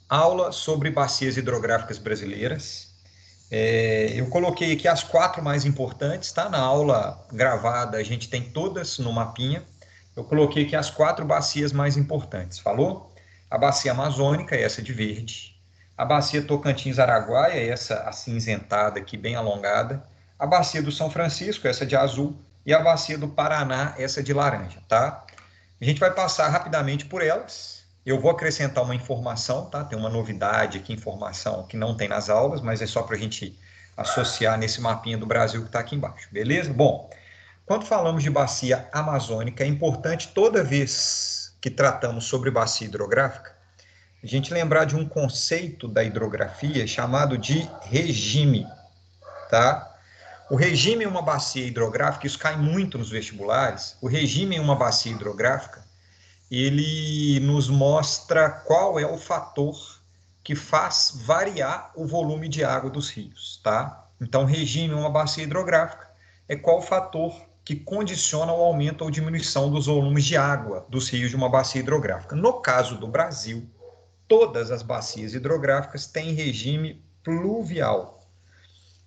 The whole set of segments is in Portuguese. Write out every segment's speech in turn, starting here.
Aula sobre bacias hidrográficas brasileiras. Eu coloquei aqui as 4 mais importantes, tá? Na aula gravada a gente tem todas no mapinha. Eu coloquei aqui as 4 bacias mais importantes, falou? A bacia amazônica, essa de verde. A bacia Tocantins-Araguaia, essa acinzentada aqui, bem alongada. A bacia do São Francisco, essa de azul. E a bacia do Paraná, essa de laranja, tá? A gente vai passar rapidamente por elas. Eu vou acrescentar uma informação, tá? Tem uma novidade aqui, informação que não tem nas aulas, mas é só para a gente associar nesse mapinha do Brasil que está aqui embaixo, beleza? Bom, quando falamos de bacia amazônica, é importante toda vez que tratamos sobre bacia hidrográfica, a gente lembrar de um conceito da hidrografia chamado de regime, tá? O regime em uma bacia hidrográfica, isso cai muito nos vestibulares, o regime em uma bacia hidrográfica, ele nos mostra qual é o fator que faz variar o volume de água dos rios, tá? Então, regime em uma bacia hidrográfica é qual o fator que condiciona o aumento ou diminuição dos volumes de água dos rios de uma bacia hidrográfica. No caso do Brasil, todas as bacias hidrográficas têm regime pluvial,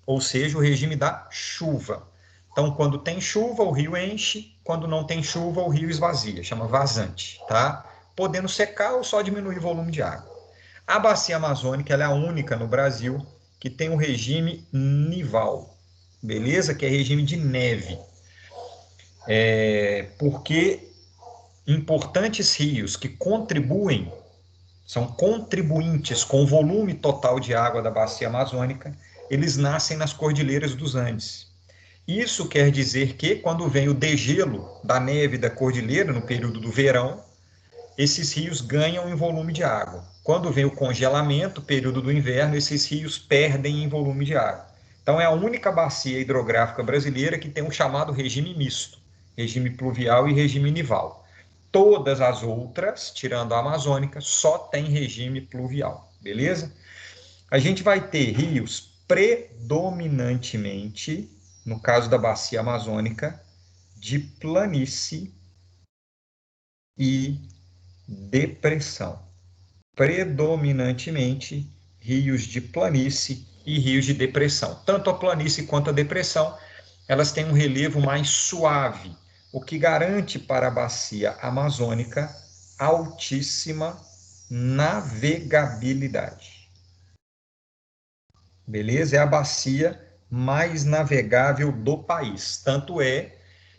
ou seja, o regime da chuva. Então, quando tem chuva, o rio enche, quando não tem chuva, o rio esvazia, chama vazante, tá? Podendo secar ou só diminuir o volume de água. A bacia amazônica ela é a única no Brasil que tem o regime nival, beleza? Que é regime de neve. Porque importantes rios que contribuem, são contribuintes com o volume total de água da bacia amazônica, eles nascem nas cordilheiras dos Andes. Isso quer dizer que, quando vem o degelo da neve da cordilheira, no período do verão, esses rios ganham em volume de água. Quando vem o congelamento, período do inverno, esses rios perdem em volume de água. Então, é a única bacia hidrográfica brasileira que tem um chamado regime misto, regime pluvial e regime nival. Todas as outras, tirando a amazônica, só tem regime pluvial, beleza? A gente vai ter rios predominantemente, no caso da bacia amazônica, de planície e depressão. Predominantemente rios de planície e rios de depressão. Tanto a planície quanto a depressão, elas têm um relevo mais suave, o que garante para a bacia amazônica altíssima navegabilidade. Beleza? É a bacia mais navegável do país. Tanto é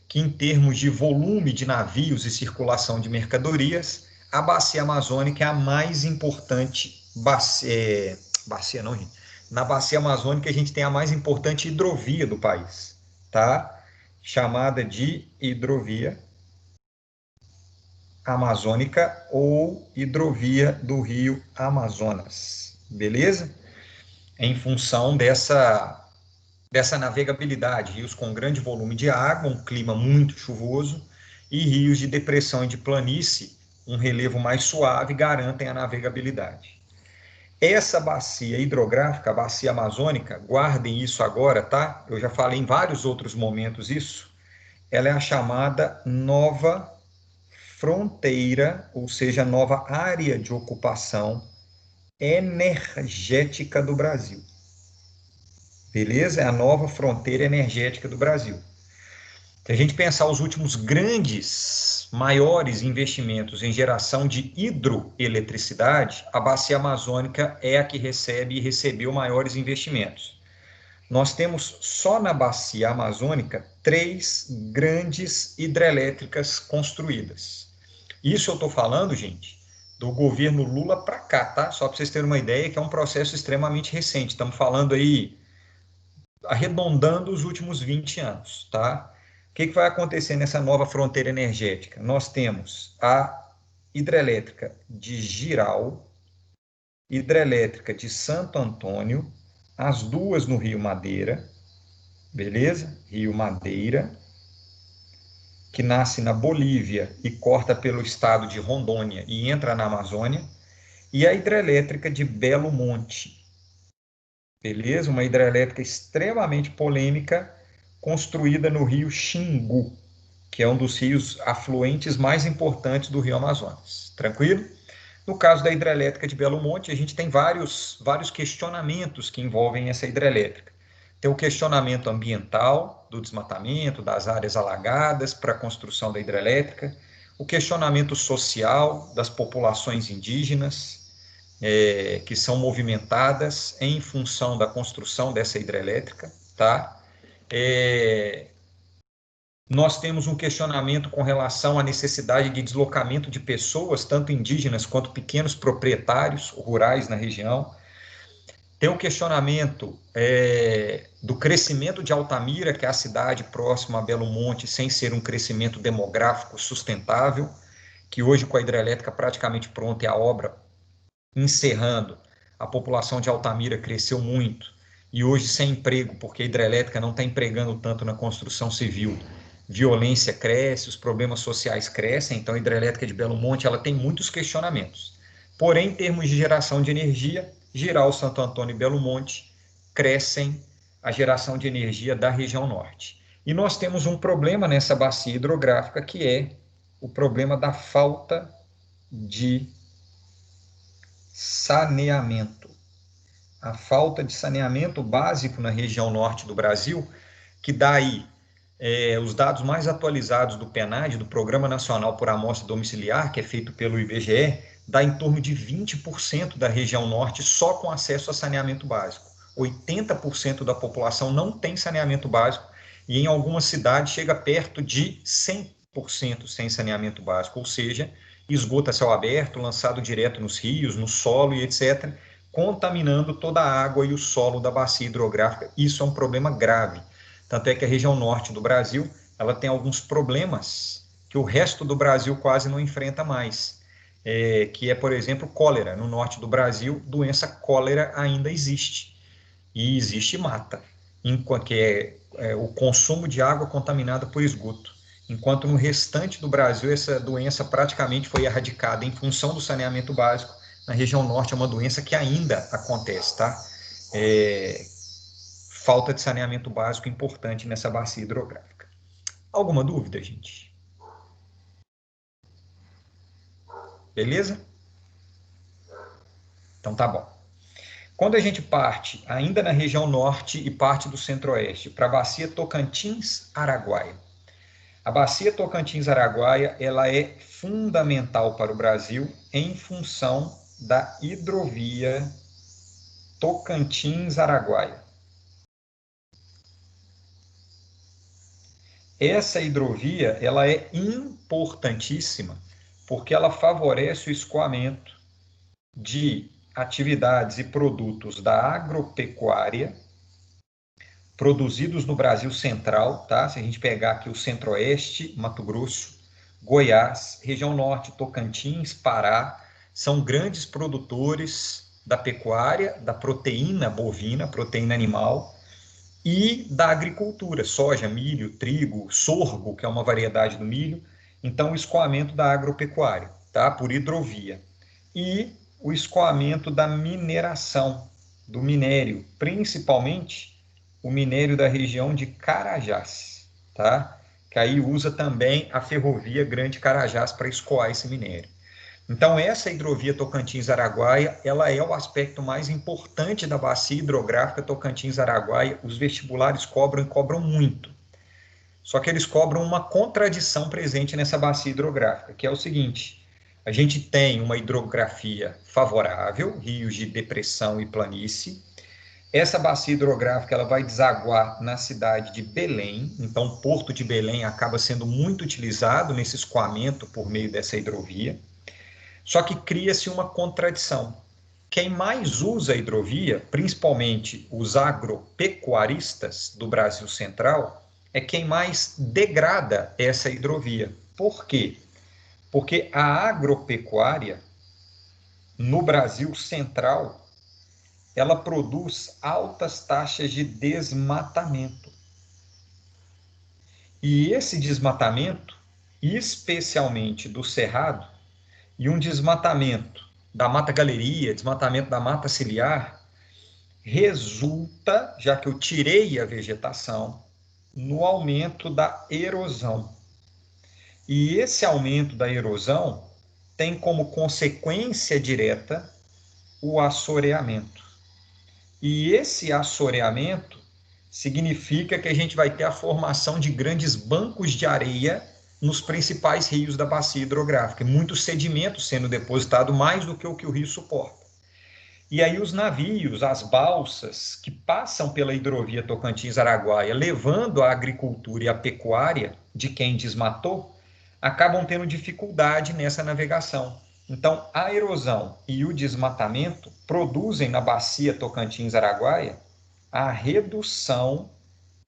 que, em termos de volume de navios e circulação de mercadorias, a bacia amazônica é a mais importante bacia não, gente. Na bacia amazônica a gente tem a mais importante hidrovia do país, tá? Chamada de hidrovia amazônica ou hidrovia do Rio Amazonas, beleza? Em função dessa navegabilidade, rios com grande volume de água, um clima muito chuvoso, e rios de depressão e de planície, um relevo mais suave, garantem a navegabilidade. Essa bacia hidrográfica, a bacia amazônica, guardem isso agora, tá? Eu já falei em vários outros momentos isso. Ela é a chamada nova fronteira, ou seja, nova área de ocupação energética do Brasil. Beleza? É a nova fronteira energética do Brasil. Se a gente pensar os últimos grandes, maiores investimentos em geração de hidroeletricidade, a bacia amazônica é a que recebe e recebeu maiores investimentos. Nós temos só na bacia amazônica 3 grandes hidrelétricas construídas. Isso eu estou falando, gente, do governo Lula para cá, tá? Só para vocês terem uma ideia que é um processo extremamente recente. Estamos falando aí, arredondando os últimos 20 anos, tá? O que vai acontecer nessa nova fronteira energética? Nós temos a hidrelétrica de Jirau, hidrelétrica de Santo Antônio, as duas no Rio Madeira, beleza? Rio Madeira, que nasce na Bolívia e corta pelo estado de Rondônia e entra na Amazônia, e a hidrelétrica de Belo Monte, beleza? Uma hidrelétrica extremamente polêmica, construída no rio Xingu, que é um dos rios afluentes mais importantes do rio Amazonas. Tranquilo? No caso da hidrelétrica de Belo Monte, a gente tem vários questionamentos que envolvem essa hidrelétrica. Tem o questionamento ambiental, do desmatamento, das áreas alagadas para a construção da hidrelétrica, o questionamento social das populações indígenas, que são movimentadas em função da construção dessa hidrelétrica, tá? Nós temos um questionamento com relação à necessidade de deslocamento de pessoas, tanto indígenas quanto pequenos proprietários rurais na região. Tem um questionamento do crescimento de Altamira, que é a cidade próxima a Belo Monte, sem ser um crescimento demográfico sustentável, que hoje, com a hidrelétrica praticamente pronta e a obra encerrando, a população de Altamira cresceu muito, e hoje sem emprego, porque a hidrelétrica não está empregando tanto na construção civil, violência cresce, os problemas sociais crescem, então a hidrelétrica de Belo Monte ela tem muitos questionamentos. Porém, em termos de geração de energia, Giral, Santo Antônio e Belo Monte crescem a geração de energia da região norte. E nós temos um problema nessa bacia hidrográfica, que é o problema da falta de saneamento. A falta de saneamento básico na região norte do Brasil, que dá aí os dados mais atualizados do PNAD, do Programa Nacional por Amostra Domiciliar, que é feito pelo IBGE, dá em torno de 20% da região norte só com acesso a saneamento básico. 80% da população não tem saneamento básico e em algumas cidades chega perto de 100% sem saneamento básico, ou seja, esgoto a céu aberto, lançado direto nos rios, no solo e etc., contaminando toda a água e o solo da bacia hidrográfica. Isso é um problema grave. Tanto é que a região norte do Brasil, ela tem alguns problemas que o resto do Brasil quase não enfrenta mais, que é, por exemplo, cólera. No norte do Brasil, doença cólera ainda existe, e existe mata, que é o consumo de água contaminada por esgoto. Enquanto no restante do Brasil, essa doença praticamente foi erradicada em função do saneamento básico. Na região norte é uma doença que ainda acontece, tá? Falta de saneamento básico importante nessa bacia hidrográfica. Alguma dúvida, gente? Beleza? Então tá bom. Quando a gente parte, ainda na região norte e parte do centro-oeste, para a bacia Tocantins-Araguaia. A bacia Tocantins-Araguaia, ela é fundamental para o Brasil em função da hidrovia Tocantins-Araguaia. Essa hidrovia, ela é importantíssima porque ela favorece o escoamento de atividades e produtos da agropecuária produzidos no Brasil Central, tá? Se a gente pegar aqui o Centro-Oeste, Mato Grosso, Goiás, região Norte, Tocantins, Pará, são grandes produtores da pecuária, da proteína bovina, proteína animal, e da agricultura, soja, milho, trigo, sorgo, que é uma variedade do milho. Então, o escoamento da agropecuária, tá? Por hidrovia. E o escoamento da mineração, do minério, principalmente o minério da região de Carajás, tá? Que aí usa também a ferrovia Grande Carajás para escoar esse minério. Então, essa hidrovia Tocantins-Araguaia, ela é o aspecto mais importante da bacia hidrográfica Tocantins-Araguaia. Os vestibulares cobram e cobram muito. Só que eles cobram uma contradição presente nessa bacia hidrográfica, que é o seguinte: a gente tem uma hidrografia favorável, rios de depressão e planície. Essa bacia hidrográfica ela vai desaguar na cidade de Belém, então o Porto de Belém acaba sendo muito utilizado nesse escoamento por meio dessa hidrovia. Só que cria-se uma contradição. Quem mais usa a hidrovia, principalmente os agropecuaristas do Brasil Central, é quem mais degrada essa hidrovia. Por quê? Porque a agropecuária no Brasil Central, ela produz altas taxas de desmatamento. E esse desmatamento, especialmente do cerrado, e um desmatamento da mata galeria, desmatamento da mata ciliar, resulta, já que eu tirei a vegetação, no aumento da erosão. E esse aumento da erosão tem como consequência direta o assoreamento. E esse assoreamento significa que a gente vai ter a formação de grandes bancos de areia nos principais rios da bacia hidrográfica, muito sedimento sendo depositado, mais do que o rio suporta. E aí os navios, as balsas que passam pela hidrovia Tocantins-Araguaia, levando a agricultura e a pecuária de quem desmatou, acabam tendo dificuldade nessa navegação. Então, a erosão e o desmatamento produzem na bacia Tocantins-Araguaia a redução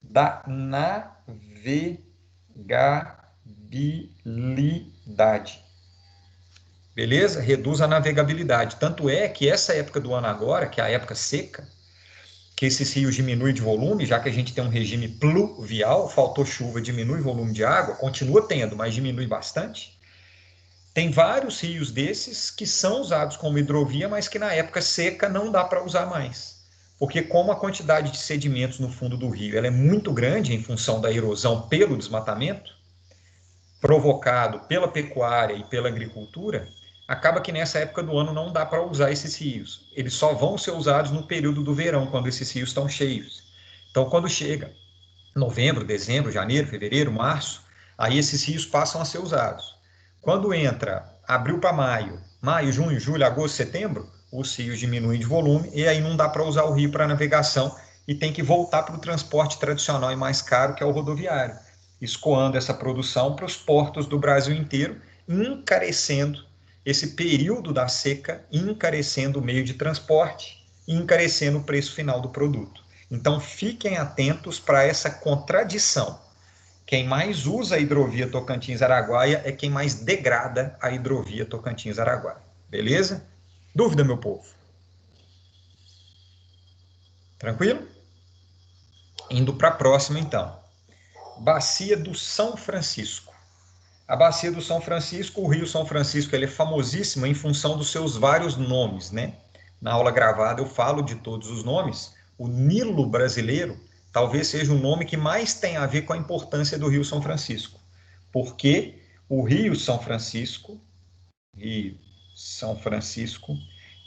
da navegabilidade. Beleza? Reduz a navegabilidade. Tanto é que essa época do ano agora, que é a época seca, que esses rios diminuem de volume, já que a gente tem um regime pluvial, faltou chuva, diminui o volume de água, continua tendo, mas diminui bastante. Tem vários rios desses que são usados como hidrovia, mas que na época seca não dá para usar mais. Porque como a quantidade de sedimentos no fundo do rio ela é muito grande em função da erosão pelo desmatamento, provocado pela pecuária e pela agricultura, acaba que nessa época do ano não dá para usar esses rios. Eles só vão ser usados no período do verão, quando esses rios estão cheios. Então, quando chega novembro, dezembro, janeiro, fevereiro, março, aí esses rios passam a ser usados. Quando entra abril para maio, maio, junho, julho, agosto, setembro, os rios diminuem de volume e aí não dá para usar o rio para navegação e tem que voltar para o transporte tradicional e mais caro, que é o rodoviário, escoando essa produção para os portos do Brasil inteiro, encarecendo esse período da seca, encarecendo o meio de transporte e encarecendo o preço final do produto. Então, fiquem atentos para essa contradição. Quem mais usa a hidrovia Tocantins-Araguaia é quem mais degrada a hidrovia Tocantins-Araguaia. Beleza? Dúvida, meu povo? Tranquilo? Indo para a próxima, então. Bacia do São Francisco. A Bacia do São Francisco, o Rio São Francisco, ele é famosíssimo em função dos seus vários nomes, né? Na aula gravada eu falo de todos os nomes. O Nilo brasileiro talvez seja o nome que mais tem a ver com a importância do Rio São Francisco, porque o Rio São Francisco,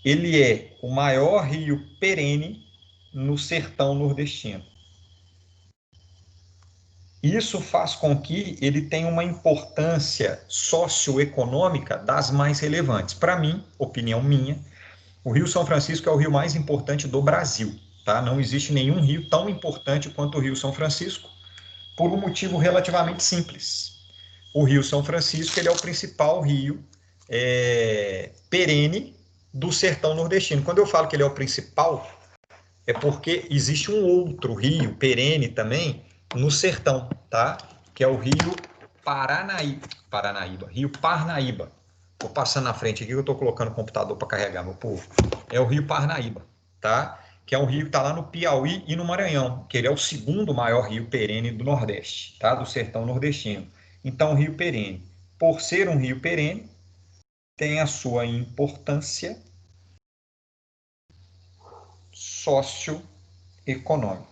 ele é o maior rio perene no sertão nordestino. Isso faz com que ele tenha uma importância socioeconômica das mais relevantes. Para mim, opinião minha, o Rio São Francisco é o rio mais importante do Brasil. Tá? Não existe nenhum rio tão importante quanto o Rio São Francisco, por um motivo relativamente simples. O Rio São Francisco ele é o principal rio perene do sertão nordestino. Quando eu falo que ele é o principal, é porque existe um outro rio perene também no sertão, tá? Que é o rio Rio Parnaíba. Vou passando na frente aqui que eu estou colocando o computador para carregar, meu povo. É o rio Parnaíba, tá? Que é um rio que está lá no Piauí e no Maranhão, que ele é o segundo maior rio perene do Nordeste, tá? Do sertão nordestino. Então, o rio perene, por ser um rio perene, tem a sua importância socioeconômica.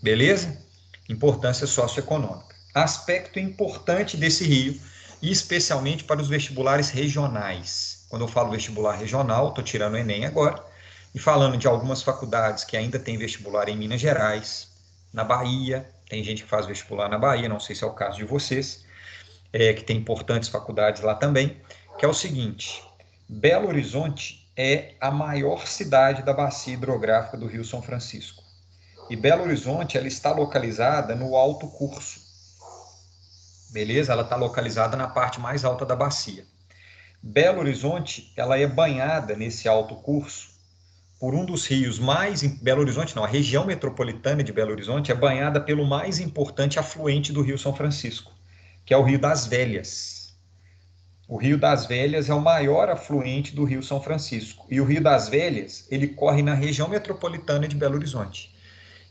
Beleza? Importância socioeconômica. Aspecto importante desse rio, e especialmente para os vestibulares regionais. Quando eu falo vestibular regional, estou tirando o Enem agora, e falando de algumas faculdades que ainda têm vestibular em Minas Gerais, na Bahia, tem gente que faz vestibular na Bahia, não sei se é o caso de vocês, que tem importantes faculdades lá também, que é o seguinte: Belo Horizonte é a maior cidade da bacia hidrográfica do Rio São Francisco. E Belo Horizonte ela está localizada no alto curso. Beleza? Ela está localizada na parte mais alta da bacia. Belo Horizonte ela é banhada nesse alto curso por um dos rios mais... Belo Horizonte não, a região metropolitana de Belo Horizonte é banhada pelo mais importante afluente do Rio São Francisco, que é o Rio das Velhas. O Rio das Velhas é o maior afluente do Rio São Francisco. E o Rio das Velhas, ele corre na região metropolitana de Belo Horizonte.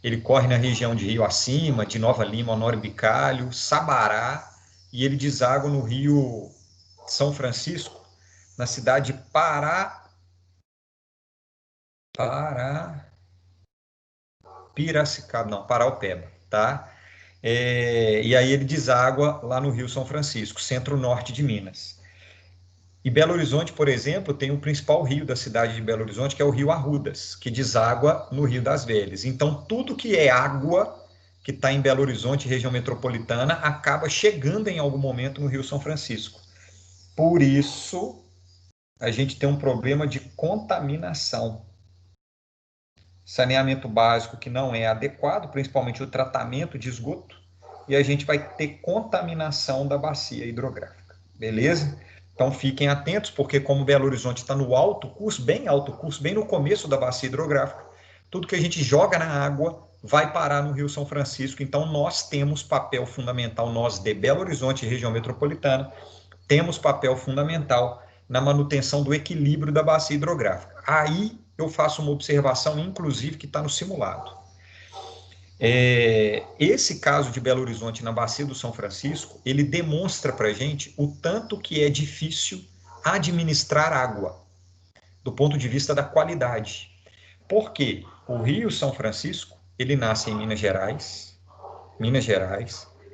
Ele corre na região de Rio Acima, de Nova Lima, Honório Bicalho, Sabará, e ele deságua no Rio São Francisco, na cidade de Paraupeba, tá? E aí ele deságua lá no Rio São Francisco, centro-norte de Minas. E Belo Horizonte, por exemplo, tem o principal rio da cidade de Belo Horizonte, que é o Rio Arrudas, que deságua no Rio das Velhas. Então, tudo que é água que está em Belo Horizonte, região metropolitana, acaba chegando em algum momento no Rio São Francisco. Por isso, a gente tem um problema de contaminação. Saneamento básico que não é adequado, principalmente o tratamento de esgoto, e a gente vai ter contaminação da bacia hidrográfica. Beleza? Então fiquem atentos, porque como Belo Horizonte está no alto curso, bem no começo da bacia hidrográfica, tudo que a gente joga na água vai parar no Rio São Francisco. Então nós temos papel fundamental, nós de Belo Horizonte, região metropolitana, temos papel fundamental na manutenção do equilíbrio da bacia hidrográfica. Aí eu faço uma observação, inclusive, que está no simulado. Esse caso de Belo Horizonte na bacia do São Francisco, ele demonstra para a gente o tanto que é difícil administrar água, do ponto de vista da qualidade. Porque o Rio São Francisco, ele nasce em Minas Gerais,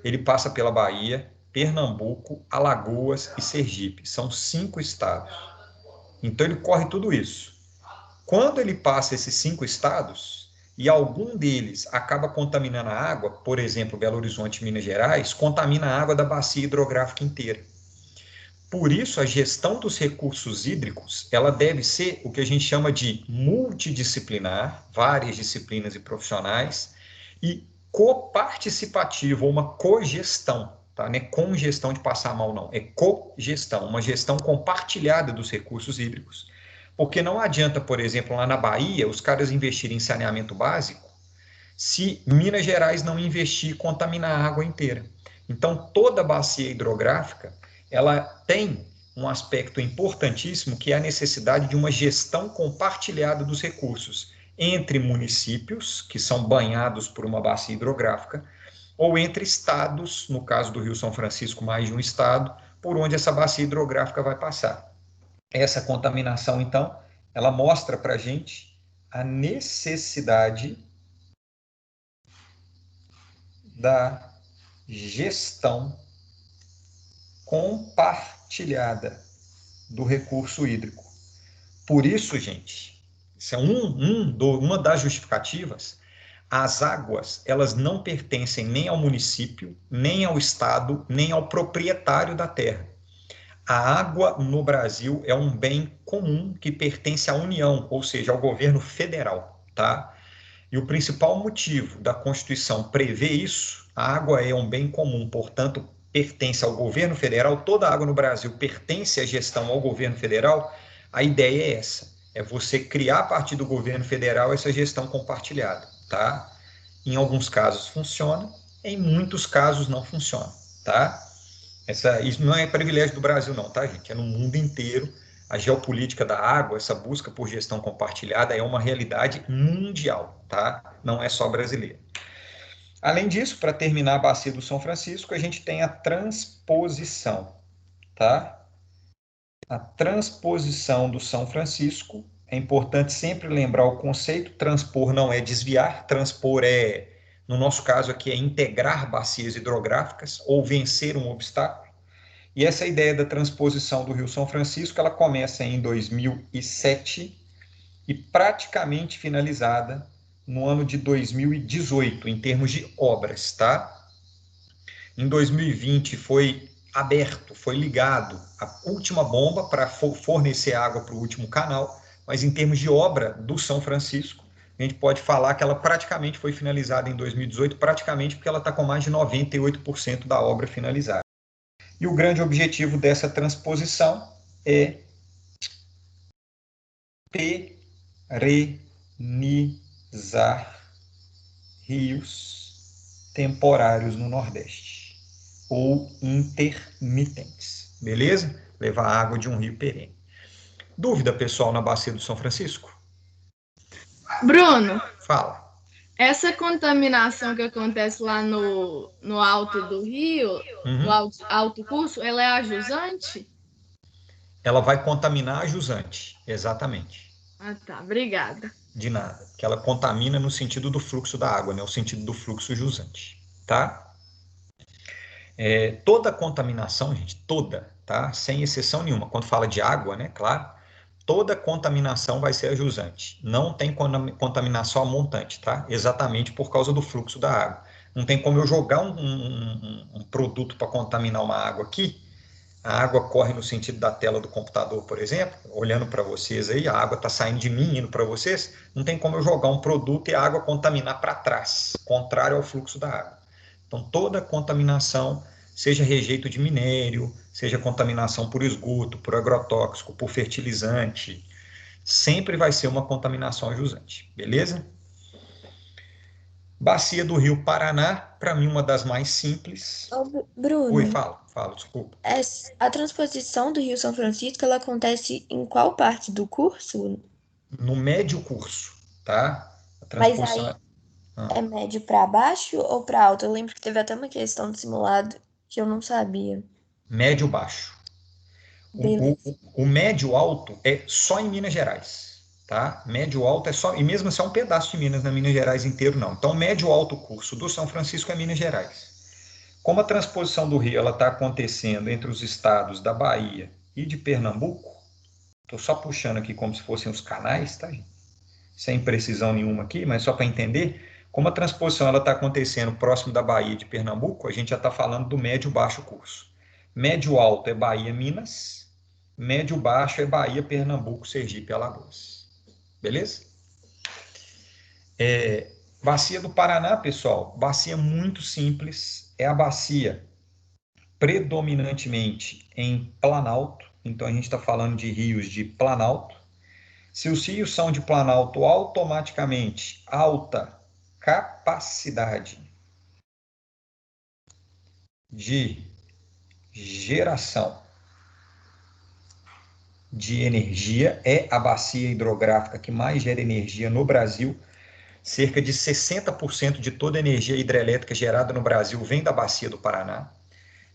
ele passa pela Bahia, Pernambuco, Alagoas e Sergipe. São 5 estados. Então ele corre tudo isso. Quando ele passa esses 5 estados e algum deles acaba contaminando a água, por exemplo, Belo Horizonte, Minas Gerais, contamina a água da bacia hidrográfica inteira. Por isso, a gestão dos recursos hídricos, ela deve ser o que a gente chama de multidisciplinar, várias disciplinas e profissionais, e coparticipativa, ou uma cogestão, tá? Não é congestão de passar mal, não, é cogestão, uma gestão compartilhada dos recursos hídricos. Porque não adianta, por exemplo, lá na Bahia, os caras investirem em saneamento básico, se Minas Gerais não investir e contaminar a água inteira. Então, toda bacia hidrográfica, ela tem um aspecto importantíssimo, que é a necessidade de uma gestão compartilhada dos recursos entre municípios, que são banhados por uma bacia hidrográfica, ou entre estados, no caso do Rio São Francisco, mais de um estado, por onde essa bacia hidrográfica vai passar. Essa contaminação, então, ela mostra para a gente a necessidade da gestão compartilhada do recurso hídrico. Por isso, gente, isso é uma das justificativas. As águas, elas não pertencem nem ao município, nem ao estado, nem ao proprietário da terra. A água no Brasil é um bem comum que pertence à União, ou seja, ao governo federal, tá? E o principal motivo da Constituição prever isso, a água é um bem comum, portanto, pertence ao governo federal, toda a água no Brasil pertence à gestão ao governo federal. A ideia é essa, é você criar a partir do governo federal essa gestão compartilhada, tá? Em alguns casos funciona, em muitos casos não funciona, tá? Isso não é privilégio do Brasil não, tá, gente? É no mundo inteiro. A geopolítica da água, essa busca por gestão compartilhada é uma realidade mundial, tá? Não é só brasileira. Além disso, para terminar a bacia do São Francisco, a gente tem a transposição, tá? A transposição do São Francisco, é importante sempre lembrar o conceito, transpor não é desviar, transpor é, no nosso caso aqui, é integrar bacias hidrográficas ou vencer um obstáculo. E essa ideia da transposição do Rio São Francisco, ela começa em 2007 e praticamente finalizada no ano de 2018, em termos de obras, tá? Em 2020 foi aberto, foi ligado a última bomba para fornecer água para o último canal, mas em termos de obra do São Francisco, a gente pode falar que ela praticamente foi finalizada em 2018, praticamente porque ela está com mais de 98% da obra finalizada. E o grande objetivo dessa transposição é perenizar rios temporários no Nordeste, ou intermitentes, beleza? Levar água de um rio perene. Dúvida, pessoal, na bacia do São Francisco? Bruno, Fala. essa contaminação que acontece lá no alto do rio, no Uhum. alto curso, ela é a jusante? Ela vai contaminar a jusante, exatamente. Ah, tá. Obrigada. De nada, que ela contamina no sentido do fluxo da água, né? O sentido do fluxo jusante, tá? Toda contaminação, gente, toda, tá? Sem exceção nenhuma. Quando fala de água, né, claro, toda contaminação vai ser a jusante. Não tem contaminação a montante, tá? Exatamente por causa do fluxo da água. Não tem como eu jogar um produto para contaminar uma água aqui. A água corre no sentido da tela do computador, por exemplo, olhando para vocês aí, a água está saindo de mim, indo para vocês, não tem como eu jogar um produto e a água contaminar para trás, contrário ao fluxo da água. Então, toda contaminação, seja rejeito de minério, seja contaminação por esgoto, por agrotóxico, por fertilizante, sempre vai ser uma contaminação jusante, beleza? Bacia do Rio Paraná, para mim, uma das mais simples. Ô, Oi, Bruno, fala, desculpa. a transposição do Rio São Francisco, ela acontece em qual parte do curso? No médio curso, tá? A Mas transposição aí é médio para baixo ou para alto? Eu lembro que teve até uma questão de simulado que eu não sabia. médio baixo. Beleza. O médio alto é só em Minas Gerais, tá? Médio alto é só, e mesmo assim é um pedaço de Minas, não é Minas Gerais inteiro não. Então, médio alto curso do São Francisco é Minas Gerais. Como a transposição do Rio ela está acontecendo entre os estados da Bahia e de Pernambuco, estou só puxando aqui como se fossem os canais, tá, gente? Sem precisão nenhuma aqui, mas só para entender, como a transposição ela está acontecendo próximo da Bahia e de Pernambuco, a gente já está falando do médio-baixo curso. Médio-alto é Bahia-Minas, médio-baixo é Bahia-Pernambuco, Sergipe e Alagoas. Beleza? Bacia do Paraná, pessoal, bacia muito simples, é a bacia predominantemente em Planalto, então a gente está falando de rios de Planalto. Se os rios são de Planalto, automaticamente alta capacidade de geração de energia, é a bacia hidrográfica que mais gera energia no Brasil. Cerca de 60% de toda a energia hidrelétrica gerada no Brasil vem da bacia do Paraná,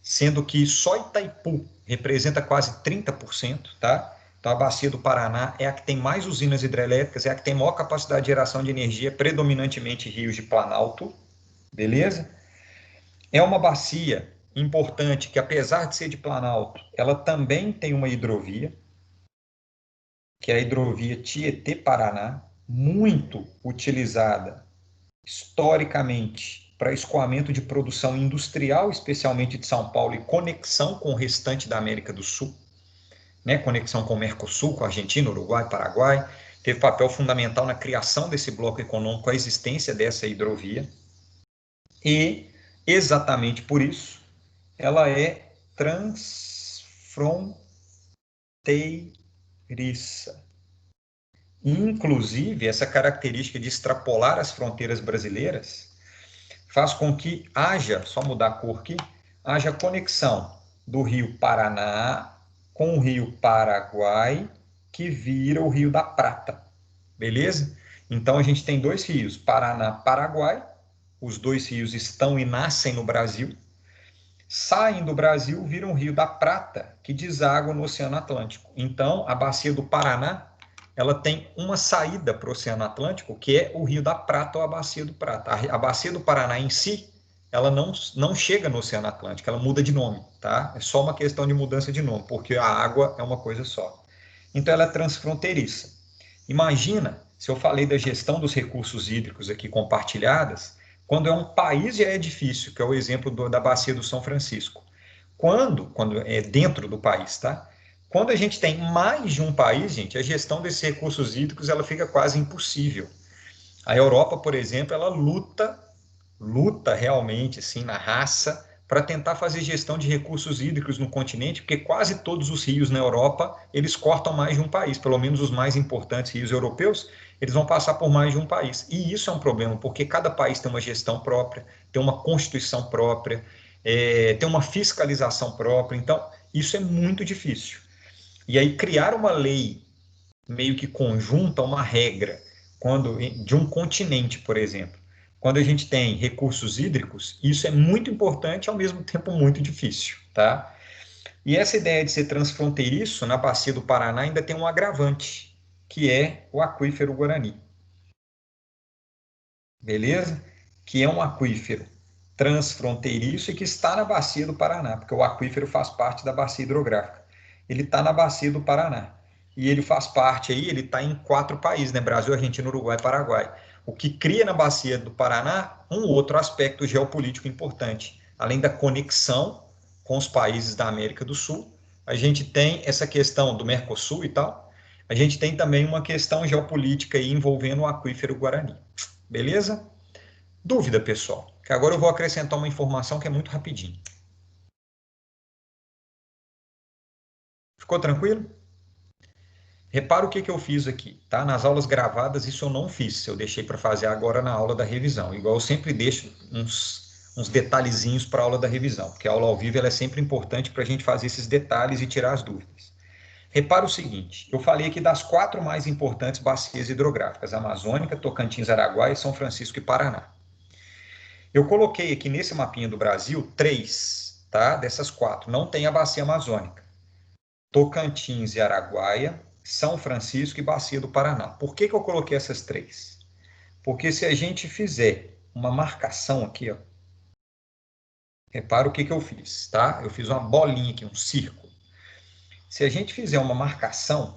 sendo que só Itaipu representa quase 30%, tá? Então a bacia do Paraná é a que tem mais usinas hidrelétricas, é a que tem maior capacidade de geração de energia, predominantemente rios de Planalto, beleza? É uma bacia importante que, apesar de ser de Planalto, ela também tem uma hidrovia, que é a hidrovia Tietê-Paraná, muito utilizada historicamente para escoamento de produção industrial, especialmente de São Paulo, e conexão com o restante da América do Sul, né? Conexão com o Mercosul, com a Argentina, Uruguai, Paraguai. Teve papel fundamental na criação desse bloco econômico, a existência dessa hidrovia. E, exatamente por isso, ela é transfronteiriça. Inclusive, essa característica de extrapolar as fronteiras brasileiras faz com que haja, só mudar a cor aqui, haja conexão do rio Paraná com o rio Paraguai, que vira o Rio da Prata, beleza? Então a gente tem dois rios, Paraná, Paraguai, os dois rios estão e nascem no Brasil, saem do Brasil, viram o Rio da Prata, que deságua no Oceano Atlântico. Então a bacia do Paraná ela tem uma saída para o Oceano Atlântico, que é o Rio da Prata ou a Bacia do Prata. A Bacia do Paraná em si, ela não chega no Oceano Atlântico, ela muda de nome, tá? É só uma questão de mudança de nome, porque a água é uma coisa só. Então ela é transfronteiriça. Imagina, se eu falei da gestão dos recursos hídricos aqui compartilhadas, quando é um país já é difícil, que é o exemplo da Bacia do São Francisco. Quando é dentro do país, tá? Quando a gente tem mais de um país, gente, a gestão desses recursos hídricos ela fica quase impossível. A Europa, por exemplo, ela luta realmente assim na raça para tentar fazer gestão de recursos hídricos no continente, porque quase todos os rios na Europa, eles cortam mais de um país, pelo menos os mais importantes rios europeus, eles vão passar por mais de um país. E isso é um problema, porque cada país tem uma gestão própria, tem uma constituição própria, tem uma fiscalização própria, então isso é muito difícil. E aí criar uma lei meio que conjunta, uma regra, quando de um continente, por exemplo, quando a gente tem recursos hídricos, isso é muito importante e ao mesmo tempo muito difícil, tá? E essa ideia de ser transfronteiriço na bacia do Paraná ainda tem um agravante, que é o aquífero Guarani. Beleza? Que é um aquífero transfronteiriço e que está na bacia do Paraná, porque o aquífero faz parte da bacia hidrográfica. Ele está na bacia do Paraná. E ele faz parte aí, ele está em 4 países, né? Brasil, Argentina, Uruguai e Paraguai. O que cria na bacia do Paraná um outro aspecto geopolítico importante. Além da conexão com os países da América do Sul, a gente tem essa questão do Mercosul e tal, a gente tem também uma questão geopolítica aí envolvendo o aquífero Guarani. Beleza? Dúvida, pessoal? Que agora eu vou acrescentar uma informação que é muito rapidinho. Ficou tranquilo? Repara o que eu fiz aqui, tá? Nas aulas gravadas isso eu não fiz, eu deixei para fazer agora na aula da revisão. Igual eu sempre deixo uns detalhezinhos para a aula da revisão, porque a aula ao vivo ela é sempre importante para a gente fazer esses detalhes e tirar as dúvidas. Repara o seguinte, eu falei aqui das 4 mais importantes bacias hidrográficas, Amazônica, Tocantins, Araguaia, São Francisco e Paraná. Eu coloquei aqui nesse mapinha do Brasil 3, tá? Dessas 4. Não tem a bacia amazônica. Tocantins e Araguaia, São Francisco e Bacia do Paraná. Por que eu coloquei essas 3? Porque se a gente fizer uma marcação aqui, ó, repara o que eu fiz, tá? Eu fiz uma bolinha aqui, um círculo. Se a gente fizer uma marcação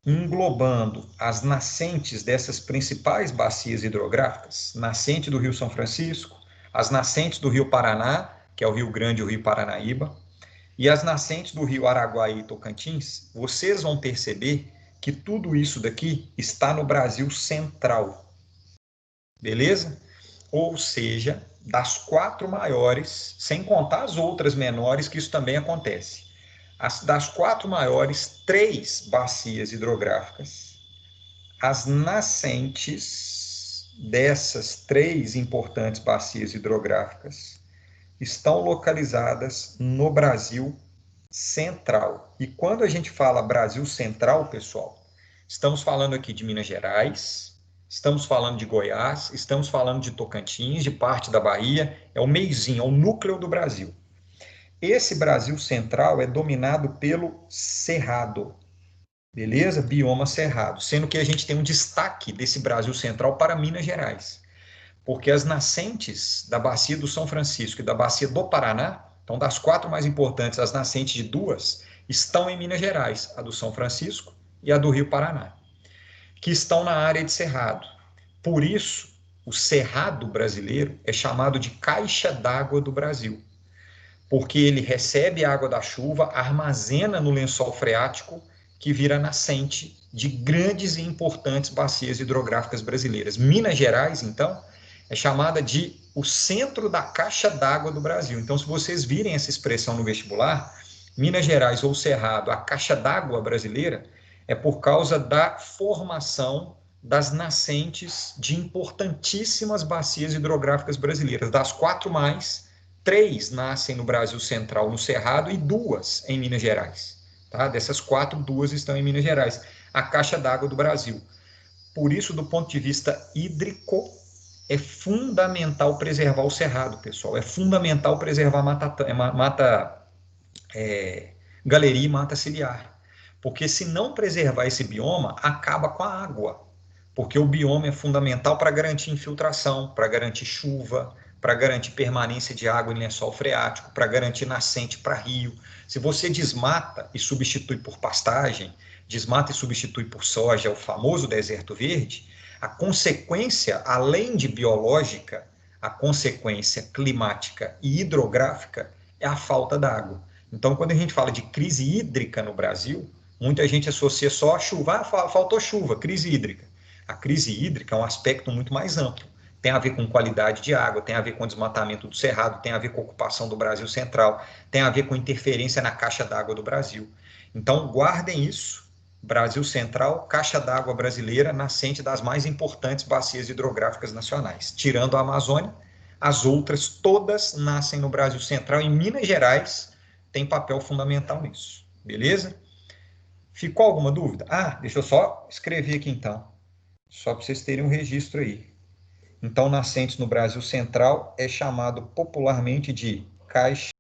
englobando as nascentes dessas principais bacias hidrográficas, nascente do Rio São Francisco, as nascentes do Rio Paraná, que é o Rio Grande e o Rio Paranaíba, e as nascentes do rio Araguaia e Tocantins, vocês vão perceber que tudo isso daqui está no Brasil central. Beleza? Ou seja, das 4 maiores, sem contar as outras menores, que isso também acontece. Das 4 maiores, 3 bacias hidrográficas, as nascentes dessas 3 importantes bacias hidrográficas estão localizadas no Brasil central. E quando a gente fala Brasil central, pessoal, estamos falando aqui de Minas Gerais, estamos falando de Goiás, estamos falando de Tocantins, de parte da Bahia, é o meizinho, é o núcleo do Brasil. Esse Brasil central é dominado pelo Cerrado, beleza? Bioma Cerrado, sendo que a gente tem um destaque desse Brasil central para Minas Gerais. Porque as nascentes da bacia do São Francisco e da bacia do Paraná, então das 4 mais importantes, as nascentes de 2, estão em Minas Gerais, a do São Francisco e a do Rio Paraná, que estão na área de Cerrado. Por isso, o Cerrado brasileiro é chamado de caixa d'água do Brasil, porque ele recebe a água da chuva, armazena no lençol freático, que vira nascente de grandes e importantes bacias hidrográficas brasileiras. Minas Gerais, então, é chamada de o centro da caixa d'água do Brasil. Então, se vocês virem essa expressão no vestibular, Minas Gerais ou Cerrado, a caixa d'água brasileira, é por causa da formação das nascentes de importantíssimas bacias hidrográficas brasileiras. Das 4 mais, 3 nascem no Brasil Central, no Cerrado, e 2 em Minas Gerais. Tá? Dessas 4, 2 estão em Minas Gerais. A caixa d'água do Brasil. Por isso, do ponto de vista hídrico, é fundamental preservar o cerrado, pessoal. É fundamental preservar galeria e mata ciliar. Porque se não preservar esse bioma, acaba com a água. Porque o bioma é fundamental para garantir infiltração, para garantir chuva, para garantir permanência de água em lençol freático, para garantir nascente para rio. Se você desmata e substitui por pastagem, desmata e substitui por soja, o famoso deserto verde, a consequência, além de biológica, a consequência climática e hidrográfica é a falta d'água. Então, quando a gente fala de crise hídrica no Brasil, muita gente associa só a chuva. Ah, faltou chuva, crise hídrica. A crise hídrica é um aspecto muito mais amplo. Tem a ver com qualidade de água, tem a ver com desmatamento do cerrado, tem a ver com ocupação do Brasil central, tem a ver com interferência na caixa d'água do Brasil. Então, guardem isso. Brasil Central, caixa d'água brasileira, nascente das mais importantes bacias hidrográficas nacionais. Tirando a Amazônia, as outras todas nascem no Brasil Central. Em Minas Gerais, tem papel fundamental nisso. Beleza? Ficou alguma dúvida? Ah, deixa eu só escrever aqui então. Só para vocês terem um registro aí. Então, nascentes no Brasil Central é chamado popularmente de caixa